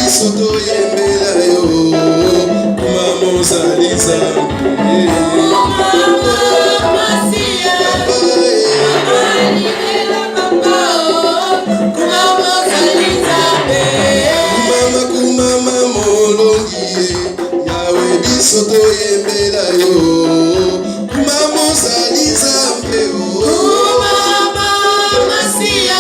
bisoto yembela yo mama ozaliza kumama molongi yawe bisoto yembela yo kumama ozaliza mbeo Masia,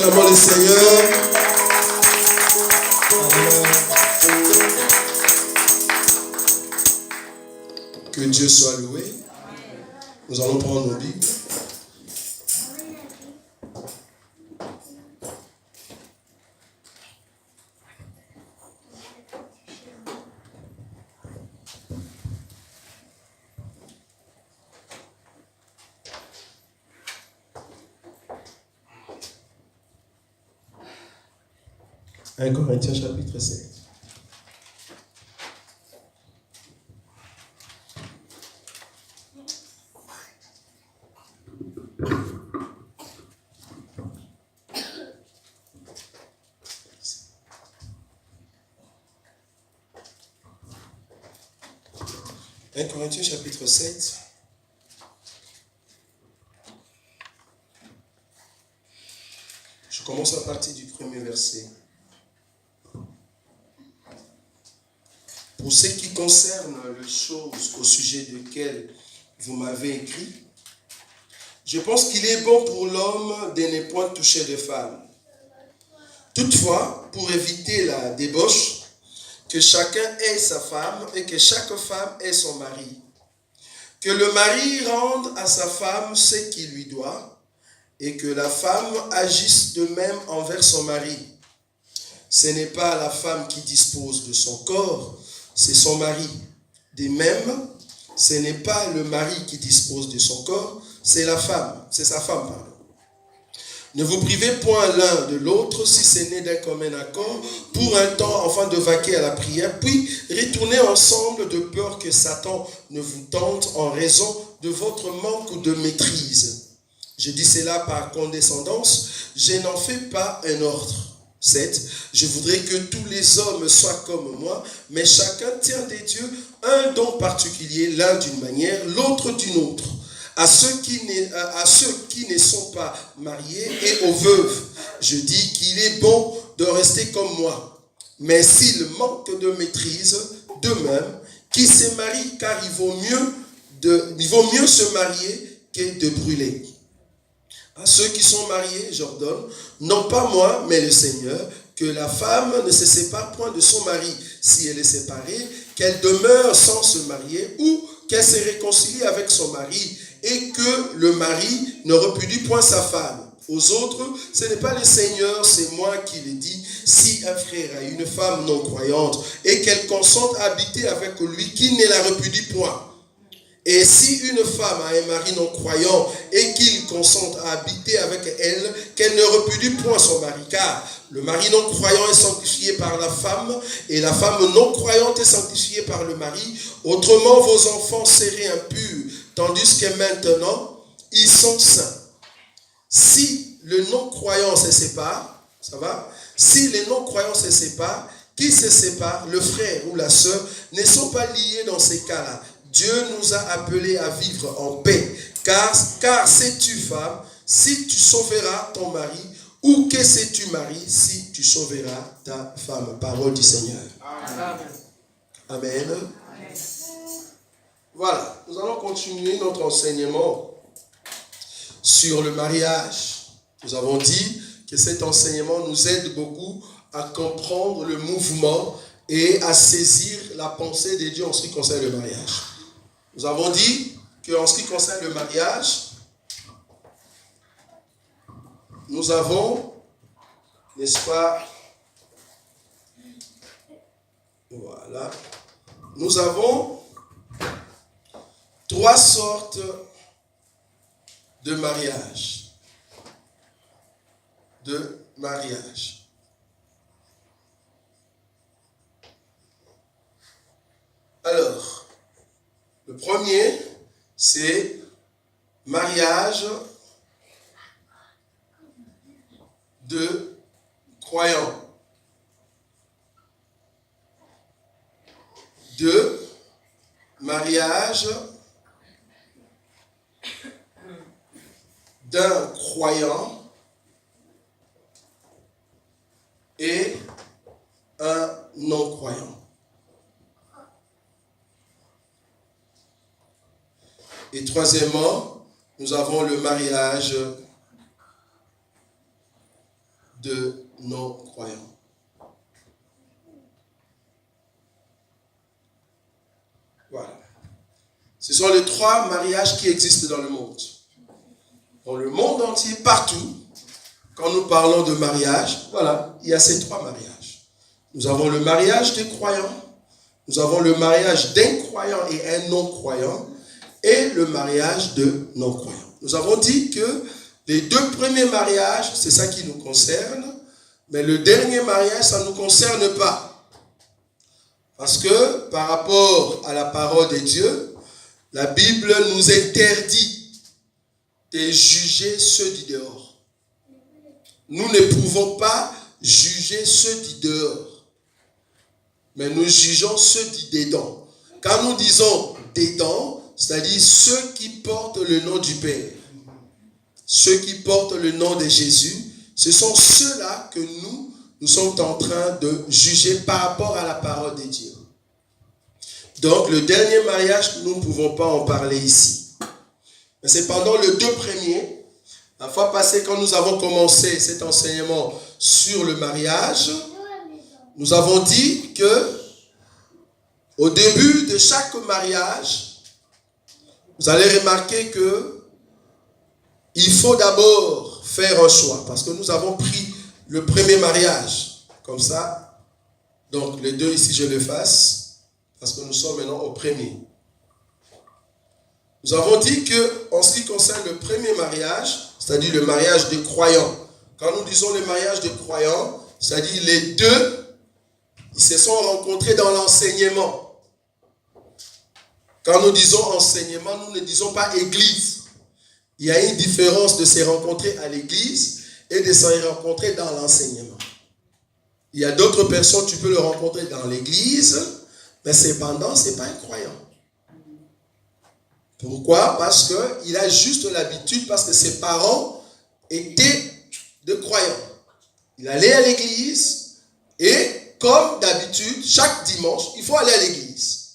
Acclamons le Seigneur. Que Dieu soit loué. Nous allons prendre nos Bibles. Un Corinthiens chapitre 7. Un Corinthiens chapitre 7. Je commence à partir du premier verset. Pour ce qui concerne les choses au sujet desquelles vous m'avez écrit, je pense qu'il est bon pour l'homme de ne point toucher de femme. Toutefois, pour éviter la débauche, que chacun ait sa femme et que chaque femme ait son mari. Que le mari rende à sa femme ce qu'il lui doit et que la femme agisse de même envers son mari. Ce n'est pas la femme qui dispose de son corps, c'est son mari. De même, ce n'est pas le mari qui dispose de son corps, c'est la femme, c'est sa femme, pardon. Ne vous privez point l'un de l'autre si ce n'est d'un commun accord pour un temps afin de vaquer à la prière, puis retournez ensemble de peur que Satan ne vous tente en raison de votre manque de maîtrise. Je dis cela par condescendance, je n'en fais pas un ordre. 7. Je voudrais que tous les hommes soient comme moi, mais chacun tient des dieux un don particulier, l'un d'une manière, l'autre d'une autre. À ceux qui ne sont pas mariés et aux veuves, je dis qu'il est bon de rester comme moi. Mais s'ils manquent de maîtrise, de même, qu'ils se marient, car il vaut mieux se marier que de brûler. À ceux qui sont mariés, j'ordonne, non pas moi, mais le Seigneur, que la femme ne se sépare point de son mari. Si elle est séparée, qu'elle demeure sans se marier ou qu'elle se réconcilie avec son mari et que le mari ne repudie point sa femme. Aux autres, ce n'est pas le Seigneur, c'est moi qui le dis. Si un frère a une femme non croyante et qu'elle consente à habiter avec lui, qu'il ne la repudie point. Et si une femme a un mari non croyant et qu'il consente à habiter avec elle, qu'elle ne repudie point son mari, car le mari non croyant est sanctifié par la femme et la femme non croyante est sanctifiée par le mari. Autrement, vos enfants seraient impurs, tandis que maintenant, ils sont saints. Si le non-croyant se sépare, ça va? Si les non-croyants se séparent, qui se sépare, le frère ou la sœur, ne sont pas liés dans ces cas-là. Dieu nous a appelés à vivre en paix. Car sais-tu, femme, si tu sauveras ton mari, ou que sais-tu, mari, si tu sauveras ta femme. Parole du Seigneur. Amen. Amen. Amen. Voilà, nous allons continuer notre enseignement sur le mariage. Nous avons dit que cet enseignement nous aide beaucoup à comprendre le mouvement et à saisir la pensée de Dieu en ce qui concerne le mariage. Nous avons dit qu'en ce qui concerne le mariage, nous avons, n'est-ce pas, voilà, nous avons 3 sortes de mariage. Alors, le premier, c'est mariage de croyants. 2, mariage d'un croyant et un non-croyant. Et troisièmement, nous avons le mariage de non-croyants. Voilà. Ce sont les 3 mariages qui existent dans le monde. Dans le monde entier, partout, quand nous parlons de mariage, voilà, il y a ces 3 mariages. Nous avons le mariage des croyants, nous avons le mariage d'un croyant et un non-croyant, et le mariage de non-croyants. Nous avons dit que les 2 premiers mariages, c'est ça qui nous concerne, mais le dernier mariage, ça ne nous concerne pas. Parce que par rapport à la parole de Dieu, la Bible nous interdit de juger ceux du dehors. Nous ne pouvons pas juger ceux du dehors, mais nous jugeons ceux du dedans. Quand nous disons dedans, c'est-à-dire ceux qui portent le nom du Père, ceux qui portent le nom de Jésus, ce sont ceux-là que nous sommes en train de juger par rapport à la parole de Dieu. Donc, le dernier mariage, nous ne pouvons pas en parler ici. Mais cependant, les 2 premiers, la fois passée, quand nous avons commencé cet enseignement sur le mariage, nous avons dit que au début de chaque mariage, vous allez remarquer que il faut d'abord faire un choix, parce que nous avons pris le premier mariage, comme ça. Donc, les 2 ici, je les fasse, parce que nous sommes maintenant au premier. Nous avons dit que, en ce qui concerne le premier mariage, c'est-à-dire le mariage des croyants, quand nous disons le mariage des croyants, c'est-à-dire les 2, ils se sont rencontrés dans l'enseignement. Quand nous disons enseignement, nous ne disons pas église. Il y a une différence de se rencontrer à l'église et de se rencontrer dans l'enseignement. Il y a d'autres personnes, tu peux le rencontrer dans l'église, mais cependant, ce n'est pas un croyant. Pourquoi? Parce qu'il a juste l'habitude, parce que ses parents étaient de croyants. Il allait à l'église et, comme d'habitude, chaque dimanche, il faut aller à l'église.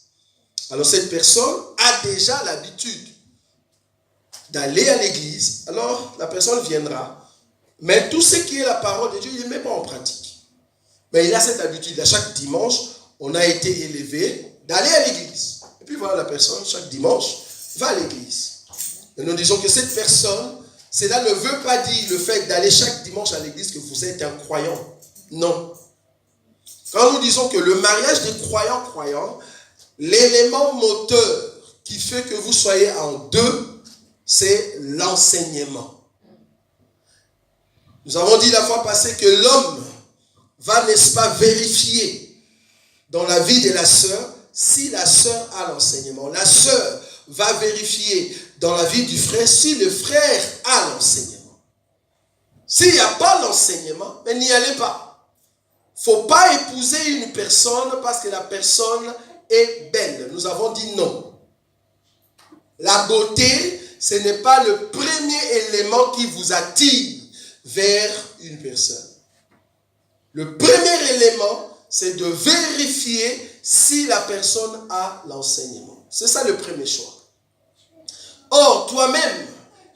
Alors cette personne a déjà l'habitude d'aller à l'église. Alors la personne viendra. Mais tout ce qui est la parole de Dieu, il ne met pas en pratique. Mais il a cette habitude. À chaque dimanche, on a été élevé d'aller à l'église. Et puis voilà, la personne, chaque dimanche, va à l'église. Et nous disons que cette personne, cela ne veut pas dire le fait d'aller chaque dimanche à l'église que vous êtes un croyant. Non. Quand nous disons que le mariage des croyants, l'élément moteur qui fait que vous soyez en 2, c'est l'enseignement. Nous avons dit la fois passée que l'homme va, n'est-ce pas, vérifier dans la vie de la sœur si la sœur a l'enseignement. La sœur va vérifier dans la vie du frère si le frère a l'enseignement. S'il n'y a pas l'enseignement, mais n'y allez pas. Il ne faut pas épouser une personne parce que la personne est belle. Nous avons dit non. La beauté, ce n'est pas le premier élément qui vous attire vers une personne. Le premier élément, c'est de vérifier si la personne a l'enseignement. C'est ça le premier choix. Or, toi-même,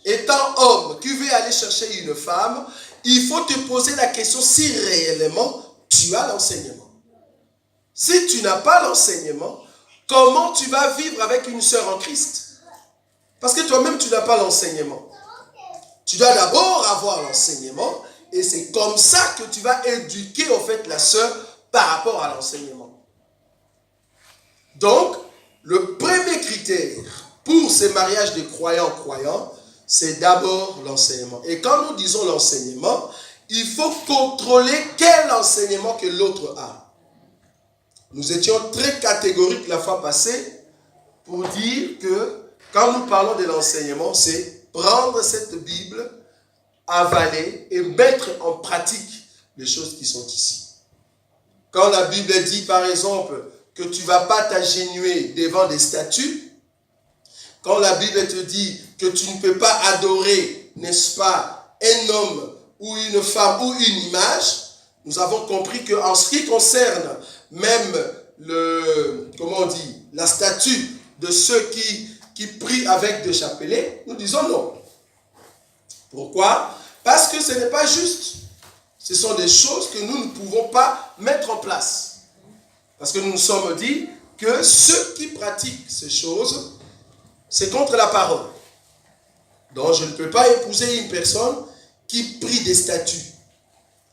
étant homme qui veut aller chercher une femme, il faut te poser la question si réellement tu as l'enseignement. Si tu n'as pas l'enseignement, comment tu vas vivre avec une sœur en Christ? Parce que toi-même, tu n'as pas l'enseignement. Tu dois d'abord avoir l'enseignement et c'est comme ça que tu vas éduquer en fait la sœur par rapport à l'enseignement. Donc, le premier critère pour ces mariages de croyants, c'est d'abord l'enseignement. Et quand nous disons l'enseignement, il faut contrôler quel enseignement que l'autre a. Nous étions très catégoriques la fois passée pour dire que quand nous parlons de l'enseignement, c'est prendre cette Bible, avaler et mettre en pratique les choses qui sont ici. Quand la Bible dit par exemple que tu ne vas pas t'agenouiller devant des statues, quand la Bible te dit que tu ne peux pas adorer, n'est-ce pas, un homme ou une femme ou une image, nous avons compris qu'en ce qui concerne même la statue de ceux qui prient avec des chapelets, nous disons non. Pourquoi? Parce que ce n'est pas juste. Ce sont des choses que nous ne pouvons pas mettre en place. Parce que nous nous sommes dit que ceux qui pratiquent ces choses, c'est contre la parole. Donc je ne peux pas épouser une personne qui prie des statues.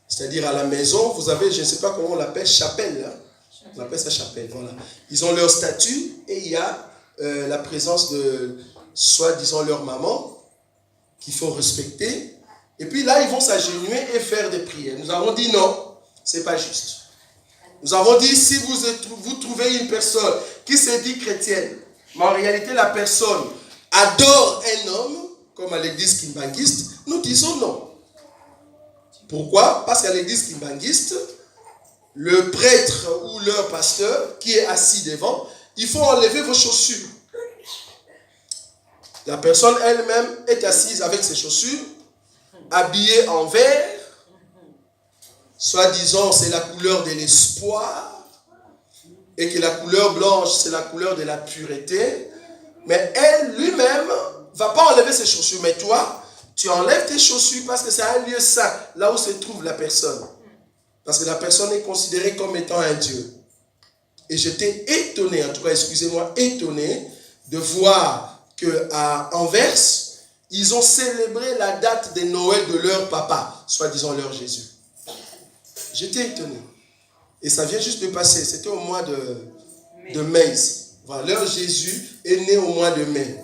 C'est-à-dire à la maison, vous avez, je ne sais pas comment on l'appelle, chapelle. Hein? On appelle ça chapelle, voilà. Ils ont leur statue et il y a la présence de, soi-disant, leur maman qu'il faut respecter. Et puis là, ils vont s'agenouiller et faire des prières. Nous avons dit non, c'est pas juste. Nous avons dit, si vous trouvez une personne qui se dit chrétienne, mais en réalité la personne adore un homme, comme à l'église kimbanguiste, nous disons non. Pourquoi? Parce qu'à l'église kimbanguiste, le prêtre ou leur pasteur qui est assis devant, il faut enlever vos chaussures. La personne elle-même est assise avec ses chaussures, habillée en vert, soi-disant c'est la couleur de l'espoir, et que la couleur blanche c'est la couleur de la pureté, mais elle lui-même ne va pas enlever ses chaussures, mais toi, tu enlèves tes chaussures parce que c'est un lieu saint, là où se trouve la personne. Parce que la personne est considérée comme étant un Dieu. Et j'étais étonné, en tout cas, excusez-moi, étonné de voir qu'à Anvers, ils ont célébré la date de Noël de leur papa, soi-disant leur Jésus. J'étais étonné. Et ça vient juste de passer, c'était au mois de mai. Voilà, leur Jésus est né au mois de mai.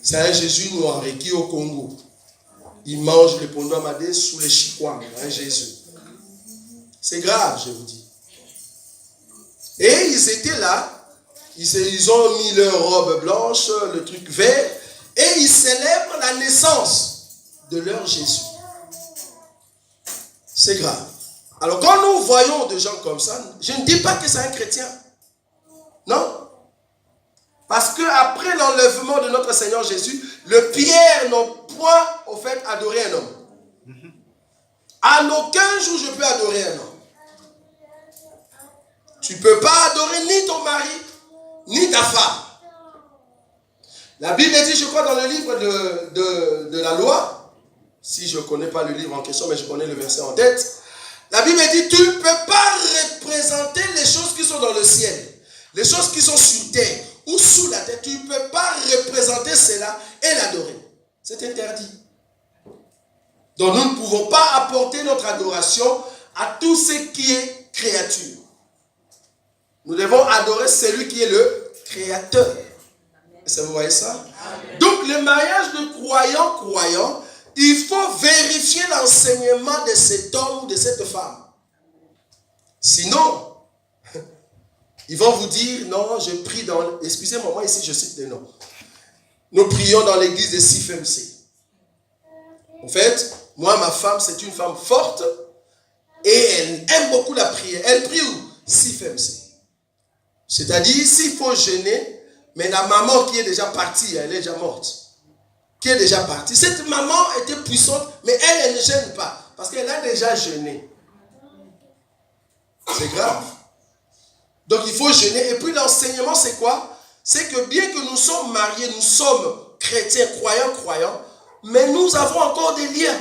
C'est un Jésus noir qui est au Congo. Il mange le pondomadé sous les chicoins, un Jésus. C'est grave, je vous dis. Et ils étaient là, ils ont mis leur robe blanche, le truc vert, et ils célèbrent la naissance de leur Jésus. C'est grave. Alors quand nous voyons des gens comme ça, je ne dis pas que c'est un chrétien. Non. Parce qu'après l'enlèvement de notre Seigneur Jésus, le Pierre n'a point, au fait, adoré un homme. En aucun jour, je peux adorer un homme. Tu ne peux pas adorer ni ton mari, ni ta femme. La Bible dit, je crois, dans le livre de la loi, si je ne connais pas le livre en question, mais je connais le verset en tête, la Bible dit, tu ne peux pas représenter les choses qui sont dans le ciel, les choses qui sont sur terre ou sous la terre. Tu ne peux pas représenter cela et l'adorer. C'est interdit. Donc nous ne pouvons pas apporter notre adoration à tout ce qui est créature. Nous devons adorer celui qui est le créateur. Est-ce que vous voyez ça? Amen. Donc le mariage de croyant, il faut vérifier l'enseignement de cet homme ou de cette femme. Sinon, ils vont vous dire, non, je prie dans... Excusez-moi, moi ici je cite des noms. Nous prions dans l'église de CFMC. En fait, moi, ma femme, c'est une femme forte et elle aime beaucoup la prière. Elle prie où? CFMC. C'est-à-dire, s'il faut jeûner, mais la maman qui est déjà partie, elle est déjà morte, qui est déjà partie. Cette maman était puissante, mais elle ne gêne pas, parce qu'elle a déjà jeûné. C'est grave. Donc il faut jeûner. Et puis l'enseignement, c'est quoi? C'est que bien que nous sommes mariés, nous sommes chrétiens, croyants, mais nous avons encore des liens.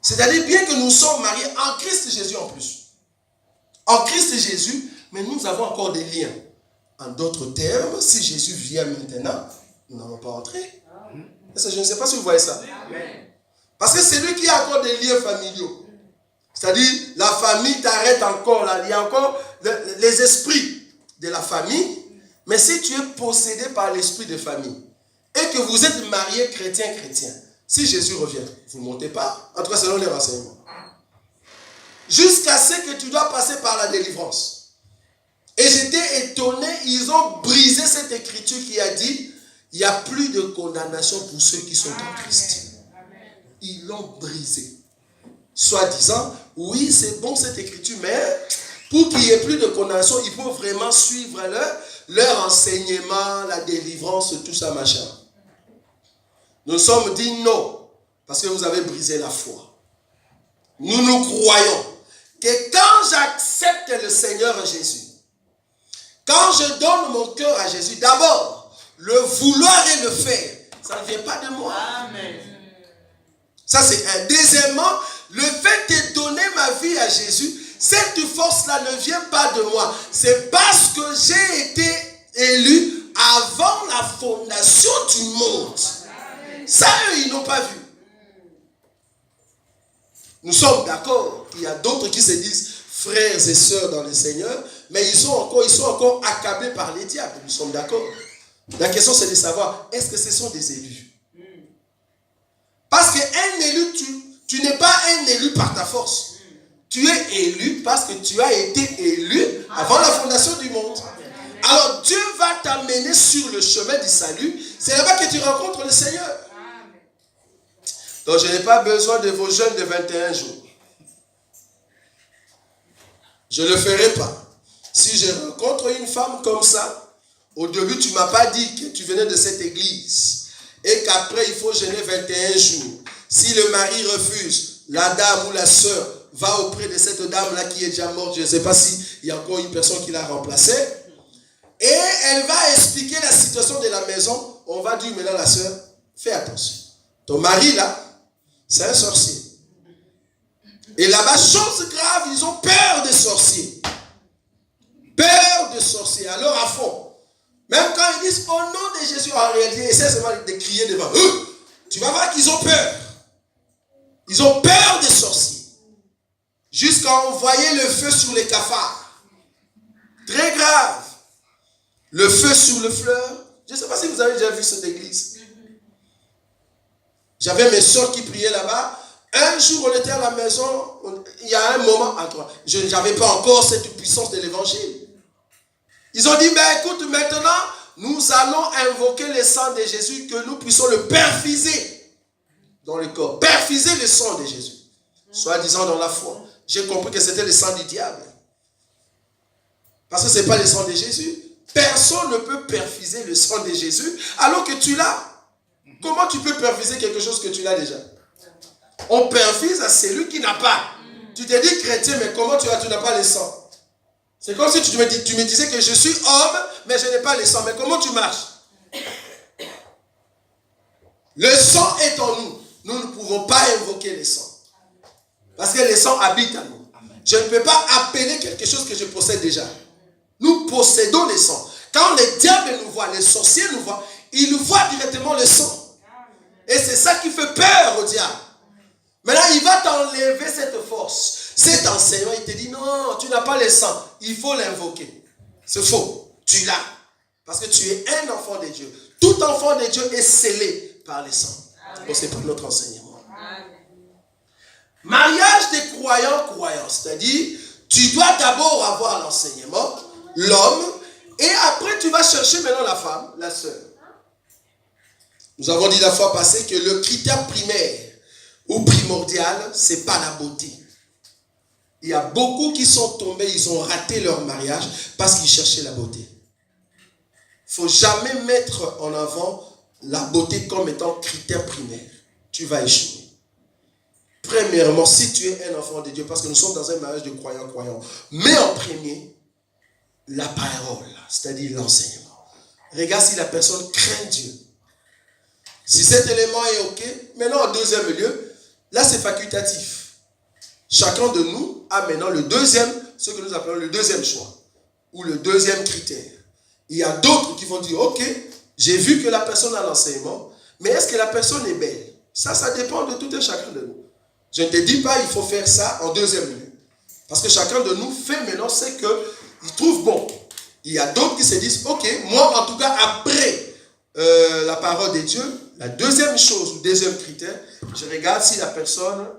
C'est-à-dire, bien que nous sommes mariés en Christ Jésus en plus. En Christ Jésus, mais nous avons encore des liens. En d'autres termes, si Jésus vient maintenant, nous n'allons pas entrer. Je ne sais pas si vous voyez ça. Parce que c'est lui qui a encore des liens familiaux. C'est-à-dire, la famille t'arrête encore là. Il y a encore les esprits de la famille. Mais si tu es possédé par l'esprit de famille et que vous êtes marié chrétien, si Jésus revient, vous ne montez pas. En tout cas, selon les renseignements. Jusqu'à ce que tu dois passer par la délivrance. Et j'étais étonné, ils ont brisé cette écriture qui a dit, il n'y a plus de condamnation pour ceux qui sont en Christ. Ils l'ont brisé. Soit disant, oui, c'est bon cette écriture, mais pour qu'il n'y ait plus de condamnation, il faut vraiment suivre leur enseignement, la délivrance, tout ça, machin. Nous sommes dit non, parce que vous avez brisé la foi. Nous croyons que quand j'accepte le Seigneur Jésus, quand je donne mon cœur à Jésus, d'abord, le vouloir et le faire, ça ne vient pas de moi. Amen. Ça c'est un. Deuxièmement, le fait de donner ma vie à Jésus, cette force-là ne vient pas de moi. C'est parce que j'ai été élu avant la fondation du monde. Ça, eux, ils n'ont pas vu. Nous sommes d'accord qu'il y a d'autres qui se disent frères et sœurs dans le Seigneur, mais ils sont encore accablés par les diables. Nous sommes d'accord. La question, c'est de savoir, est-ce que ce sont des élus? Parce qu'un élu, tu n'es pas un élu par ta force. Tu es élu parce que tu as été élu avant la fondation du monde. Alors Dieu va t'amener sur le chemin du salut. C'est là-bas que tu rencontres le Seigneur. Donc je n'ai pas besoin de vos jeûnes de 21 jours. Je ne le ferai pas. Si je rencontre une femme comme ça, au début tu ne m'as pas dit que tu venais de cette église et qu'après il faut jeûner 21 jours. Si le mari refuse, la dame ou la sœur va auprès de cette dame-là qui est déjà morte. Je ne sais pas s'il y a encore une personne qui l'a remplacée. Et elle va expliquer la situation de la maison. On va dire maintenant la sœur, fais attention. Ton mari là, c'est un sorcier. Et là-bas, chose grave, ils ont peur des sorciers. Peur des sorciers. Alors à fond. Même quand ils disent au nom de Jésus, en réalité, essaie seulement de crier devant eux. Tu vas voir qu'ils ont peur. Ils ont peur des sorciers. Jusqu'à envoyer le feu sur les cafards. Très grave. Le feu sur le fleur. Je ne sais pas si vous avez déjà vu cette église. J'avais mes soeurs qui priaient là-bas. Un jour, on était à la maison. Il y a un moment, je n'avais pas encore cette puissance de l'évangile. Ils ont dit, mais écoute, maintenant, nous allons invoquer le sang de Jésus, que nous puissions le perfuser dans le corps. Perfuser le sang de Jésus. Soi-disant dans la foi. J'ai compris que c'était le sang du diable. Parce que ce n'est pas le sang de Jésus. Personne ne peut perfuser le sang de Jésus alors que tu l'as. Comment tu peux perfuser quelque chose que tu l'as déjà? On perfuse à celui qui n'a pas. Tu te dis chrétien, mais comment tu n'as pas le sang? C'est comme si tu me disais que je suis homme, mais je n'ai pas le sang. Mais comment tu marches? Le sang est en nous. Nous ne pouvons pas invoquer le sang. Parce que le sang habite en nous. Je ne peux pas appeler quelque chose que je possède déjà. Nous possédons le sang. Quand les diables nous voient, les sorciers nous voient, ils nous voient directement le sang. Et c'est ça qui fait peur au diable. Maintenant, il va t'enlever cette force. Cet enseignement, il te dit, non, tu n'as pas le sang. Il faut l'invoquer. C'est faux. Tu l'as. Parce que tu es un enfant de Dieu. Tout enfant de Dieu est scellé par le sang. C'est pas notre enseignement. Amen. Mariage des croyants, c'est-à-dire, tu dois d'abord avoir l'enseignement, l'homme, et après tu vas chercher maintenant la femme, la sœur. Nous avons dit la fois passée que le critère primaire ou primordial, c'est pas la beauté. Il y a beaucoup qui sont tombés, ils ont raté leur mariage parce qu'ils cherchaient la beauté. Il ne faut jamais mettre en avant la beauté comme étant critère primaire. Tu vas échouer. Premièrement, si tu es un enfant de Dieu, parce que nous sommes dans un mariage de croyants, mets en premier la parole, c'est-à-dire l'enseignement. Regarde si la personne craint Dieu. Si cet élément est OK, maintenant en deuxième lieu, là c'est facultatif. Chacun de nous a maintenant le deuxième, ce que nous appelons le deuxième choix, ou le deuxième critère. Il y a d'autres qui vont dire, OK, j'ai vu que la personne a l'enseignement, mais est-ce que la personne est belle? Ça dépend de tout un chacun de nous. Je ne te dis pas il faut faire ça en deuxième lieu. Parce que chacun de nous fait maintenant ce qu'il trouve bon. Il y a d'autres qui se disent, OK, moi en tout cas après la parole de Dieu, la deuxième chose ou deuxième critère, je regarde si la personne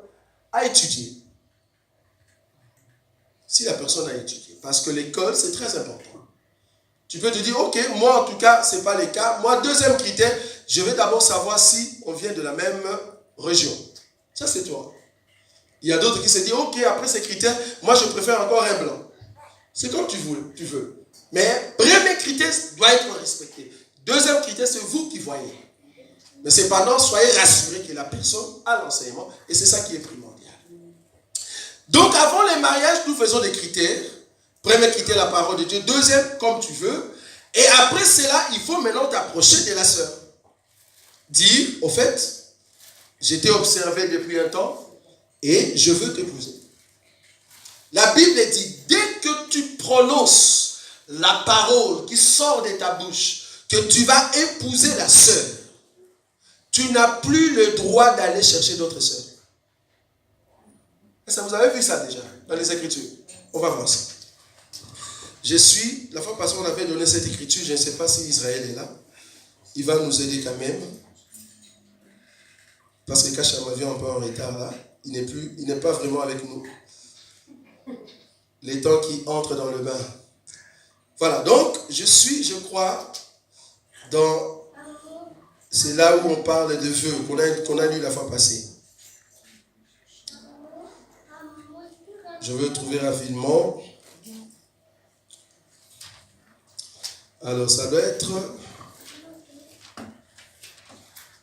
a étudié. Si la personne a étudié. Parce que l'école, c'est très important. Tu peux te dire, OK, moi en tout cas, ce n'est pas le cas. Moi, deuxième critère, je vais d'abord savoir si on vient de la même région. Ça, c'est toi. Il y a d'autres qui se disent, OK, après ces critères, moi, je préfère encore un blanc. C'est comme tu veux. Mais premier critère doit être respecté. Deuxième critère, c'est vous qui voyez. Mais cependant, soyez rassurés que la personne a l'enseignement et c'est ça qui est primordial. Donc, avant les mariages, nous faisons des critères. Premier critère, la parole de Dieu. Deuxième, comme tu veux. Et après cela, il faut maintenant t'approcher de la sœur. Dire, au fait, j'étais observé depuis un temps et je veux t'épouser. La Bible dit, dès que tu prononces la parole qui sort de ta bouche, que tu vas épouser la sœur, tu n'as plus le droit d'aller chercher d'autres sœurs. Ça, vous avez vu ça déjà dans les Écritures? On va voir ça. La fois passée, on avait donné cette écriture, je ne sais pas si Israël est là. Il va nous aider quand même. Parce que Kachama vient un peu en retard là. Il n'est pas vraiment avec nous. Les temps qui entrent dans le bain. Voilà, donc je crois, c'est là où on parle de vœux, qu'on a lu la fois passée. Je veux trouver rapidement. Alors, ça doit être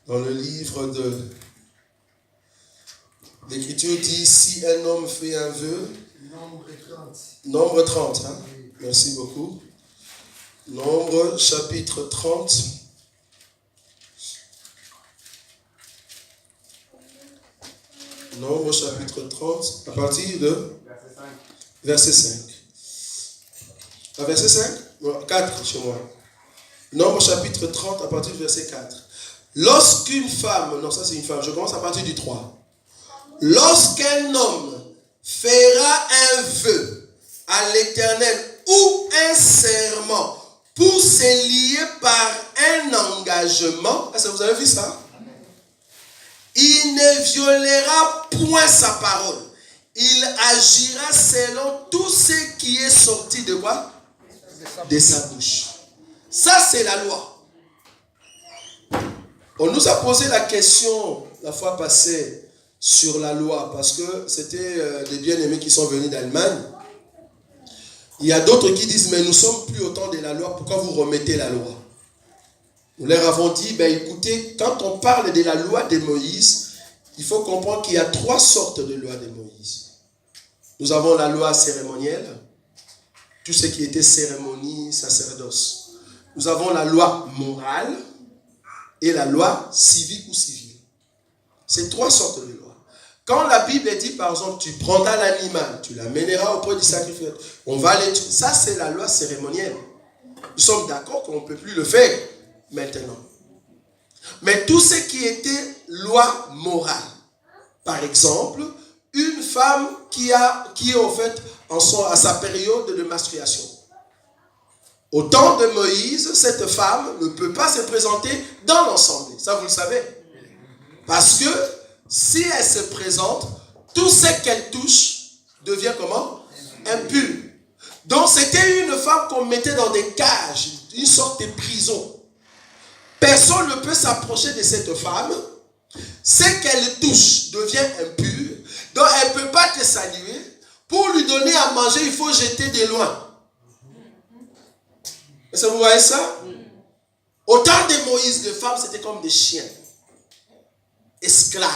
dans le livre de l'Écriture dit, si un homme fait un vœu, Nombre 30, hein? Merci beaucoup. Nombre chapitre 30. Nombre chapitre 30, à partir de verset 5. À verset 5 4 chez moi. Nombre chapitre 30, à partir du verset 4. Lorsqu'une femme, non ça c'est une femme, je commence à partir du 3. Lorsqu'un homme fera un vœu à l'Éternel ou un serment pour se lier par un engagement, est-ce que vous avez vu ça? Il ne violera point sa parole. Il agira selon tout ce qui est sorti de quoi? De sa bouche. Ça, c'est la loi. On nous a posé la question la fois passée sur la loi parce que c'était des bien-aimés qui sont venus d'Allemagne. Il y a d'autres qui disent, mais nous ne sommes plus au temps de la loi, pourquoi vous remettez la loi? Nous leur avons dit, écoutez, quand on parle de la loi de Moïse, il faut comprendre qu'il y a 3 sortes de lois de Moïse. Nous avons la loi cérémonielle, tout ce qui était cérémonie, sacerdoce. Nous avons la loi morale et la loi civique ou civile. C'est 3 sortes de lois. Quand la Bible dit, par exemple, tu prendras l'animal, tu l'amèneras auprès du sacrifice, on va les tuer. Ça, c'est la loi cérémonielle. Nous sommes d'accord qu'on ne peut plus le faire maintenant. Mais tout ce qui était loi morale, par exemple, une femme qui est en fait à sa période de menstruation. Au temps de Moïse, cette femme ne peut pas se présenter dans l'assemblée. Ça, vous le savez. Parce que si elle se présente, tout ce qu'elle touche devient comment? Impur. Donc, c'était une femme qu'on mettait dans des cages, une sorte de prison. Personne ne peut s'approcher de cette femme. Ce qu'elle touche devient impur. Donc, elle ne peut pas te saluer. Pour lui donner à manger, il faut jeter de loin. Est-ce que vous voyez ça? Au temps de Moïse, les femmes, c'était comme des chiens. Esclaves.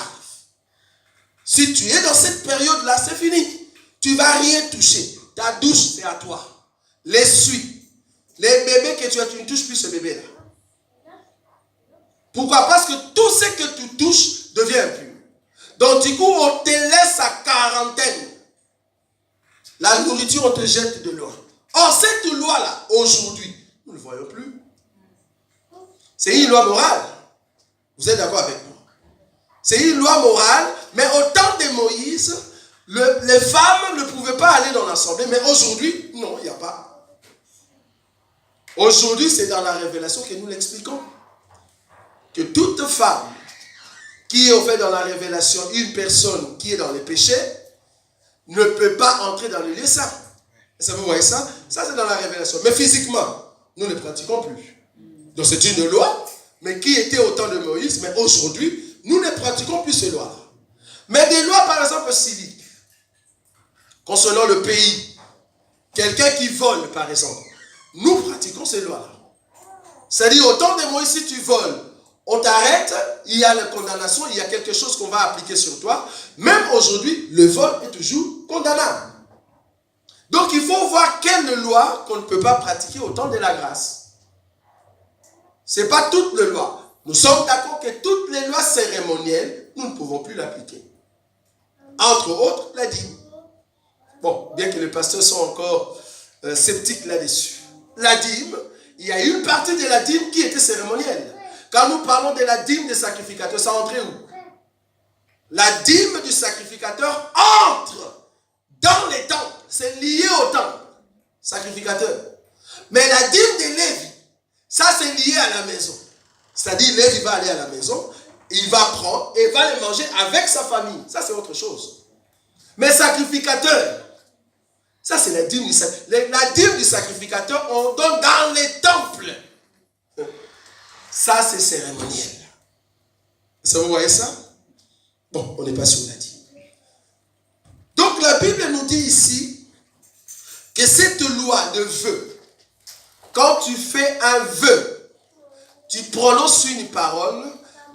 Si tu es dans cette période-là, c'est fini. Tu ne vas rien toucher. Ta douche, c'est à toi. L'essuie. Les bébés que tu as, tu ne touches plus ce bébé-là. Pourquoi? Parce que tout ce que tu touches devient impur. Donc du coup, on te laisse à quarantaine. La nourriture, on te jette de loin. Or, cette loi-là, aujourd'hui, nous ne le voyons plus. C'est une loi morale. Vous êtes d'accord avec moi? C'est une loi morale, mais au temps de Moïse, les femmes ne pouvaient pas aller dans l'assemblée, mais aujourd'hui, non, il n'y a pas. Aujourd'hui, c'est dans la révélation que nous l'expliquons. Que toute femme qui est au fait dans la révélation, une personne qui est dans les péchés, ne peut pas entrer dans le lieu saint. Est-ce que vous voyez ça? Ça, c'est dans la révélation. Mais physiquement, nous ne pratiquons plus. Donc, c'est une loi, mais qui était au temps de Moïse, mais aujourd'hui, nous ne pratiquons plus ces lois-là. Mais des lois, par exemple, civiques, concernant le pays, quelqu'un qui vole, par exemple, nous pratiquons ces lois-là. C'est-à-dire, au temps de Moïse, si tu voles, on t'arrête, il y a la condamnation, il y a quelque chose qu'on va appliquer sur toi. Même aujourd'hui, le vol est toujours condamnable. Donc, il faut voir quelle loi qu'on ne peut pas pratiquer au temps de la grâce. Ce n'est pas toutes les lois. Nous sommes d'accord que toutes les lois cérémonielles, nous ne pouvons plus l'appliquer. Entre autres, la dîme. Bon, bien que les pasteurs sont encore sceptiques là-dessus. La dîme, il y a une partie de la dîme qui était cérémonielle. Quand nous parlons de la dîme des sacrificateurs, ça entrait où? La dîme du sacrificateur entre dans les temples. C'est lié au temple. Sacrificateur. Mais la dîme de Lévi, ça c'est lié à la maison. C'est-à-dire, Lévi va aller à la maison, il va prendre et va les manger avec sa famille. Ça c'est autre chose. Mais sacrificateur, ça c'est la dîme du sacrificateur. La dîme du sacrificateur, on donne dans les temples. Ça c'est cérémoniel. Est-ce que vous voyez ça? Bon, on n'est pas sur la dîme. Donc la Bible nous dit ici que cette loi de vœu, quand tu fais un vœu, tu prononces une parole,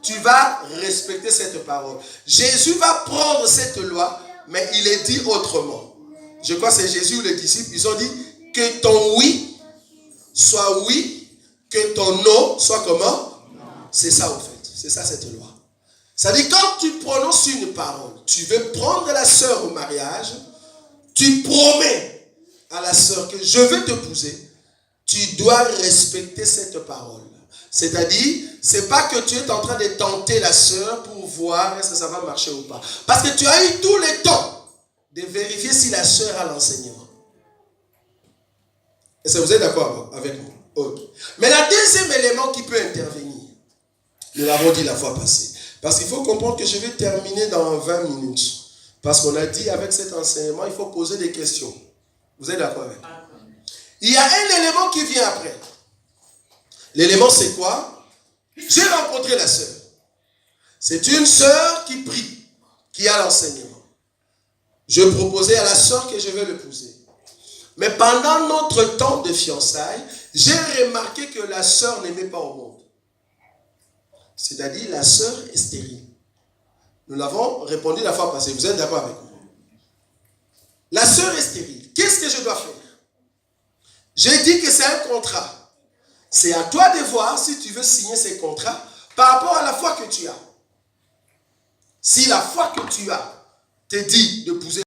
tu vas respecter cette parole. Jésus va prendre cette loi, mais il est dit autrement. Je crois que c'est Jésus ou les disciples, ils ont dit que ton oui soit oui, que ton non soit comment? C'est ça au fait, c'est ça cette loi. C'est-à-dire quand tu prononces une parole, tu veux prendre la sœur au mariage, tu promets à la sœur que je veux t'épouser, tu dois respecter cette parole. C'est-à-dire, c'est pas que tu es en train de tenter la sœur pour voir est-ce que ça va marcher ou pas. Parce que tu as eu tout le temps de vérifier si la sœur a l'enseignement. Est-ce que vous êtes d'accord avec moi? Ok. Mais le deuxième élément qui peut intervenir, nous l'avons dit la fois passée, parce qu'il faut comprendre que je vais terminer dans 20 minutes. Parce qu'on a dit avec cet enseignement, il faut poser des questions. Vous êtes d'accord avec moi? Il y a un élément qui vient après. L'élément c'est quoi? J'ai rencontré la sœur. C'est une sœur qui prie, qui a l'enseignement. Je proposais à la sœur que je vais l'épouser. Mais pendant notre temps de fiançailles, j'ai remarqué que la sœur n'aimait pas au monde. C'est-à-dire la sœur est stérile. Nous l'avons répondu la fois passée. Vous êtes d'accord avec moi? La sœur est stérile. Qu'est-ce que je dois faire? J'ai dit que c'est un contrat. C'est à toi de voir si tu veux signer ces contrats par rapport à la foi que tu as. Si la foi que tu as te dit d'épouser